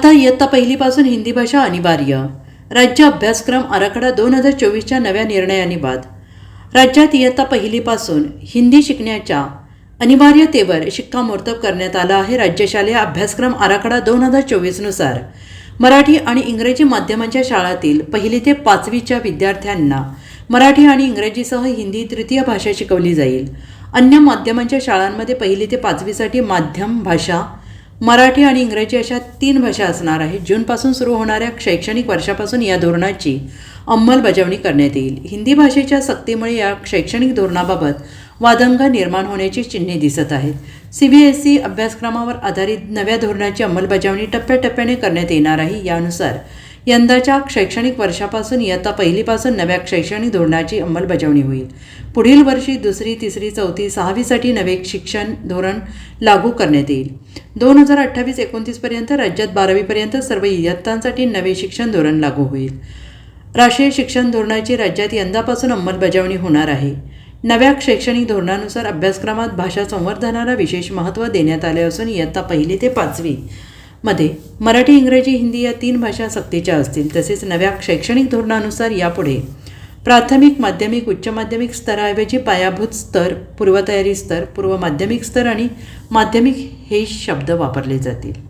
आता इयत्ता पहिलीपासून हिंदी भाषा अनिवार्य. राज्य अभ्यासक्रम आराखडा 2024च्या नव्या निर्णयाने बाद. राज्यात इयत्ता पहिलीपासून हिंदी शिकण्याच्या अनिवार्यतेवर शिक्कामोर्तब करण्यात आला आहे. राज्य शालेय अभ्यासक्रम आराखडा 2024नुसार मराठी आणि इंग्रजी माध्यमांच्या शाळांतील 1ली ते 5वीच्या विद्यार्थ्यांना मराठी आणि इंग्रजीसह हिंदी तृतीय भाषा शिकवली जाईल. अन्य माध्यमांच्या शाळांमध्ये 1ली ते 5वीसाठी माध्यम भाषा मराठी आणि इंग्रजी अशा 3 भाषा असणार आहे. जूनपासून सुरू होणाऱ्या शैक्षणिक वर्षापासून या धोरणाची अंमलबजावणी करण्यात येईल. हिंदी भाषेच्या सक्तीमुळे या शैक्षणिक धोरणाबाबत वादंग निर्माण होण्याची चिन्हे दिसत आहेत. CBSE अभ्यासक्रमावर आधारित नव्या धोरणाची अंमलबजावणी टप्प्याटप्प्याने करण्यात येणार आहे. यानुसार यंदाच्या शैक्षणिक वर्षापासून इयत्ता पहिलीपासून नव्या शैक्षणिक धोरणाची अंमलबजावणी होईल. पुढील वर्षी 2री, 3री, 4थी, 6वीसाठी नवे शिक्षण धोरण लागू करण्यात येईल. 2028-29 पर्यंत राज्यात 12वीपर्यंत सर्व इयत्तांसाठी नवे शिक्षण धोरण लागू होईल. राष्ट्रीय शिक्षण धोरणाची राज्यात यंदापासून अंमलबजावणी होणार आहे. नव्या शैक्षणिक धोरणानुसार अभ्यासक्रमात भाषा संवर्धनाला विशेष महत्त्व देण्यात आले असून इयत्ता 1ली ते 5वी मध्ये मराठी, इंग्रजी, हिंदी या 3 भाषा सक्तीच्या असतील. तसेच नव्या शैक्षणिक धोरणानुसार यापुढे प्राथमिक, माध्यमिक, उच्च माध्यमिक स्तराऐवजी पायाभूत स्तर, पूर्वतयारी स्तर, पूर्व माध्यमिक स्तर आणि माध्यमिक हे शब्द वापरले जातील.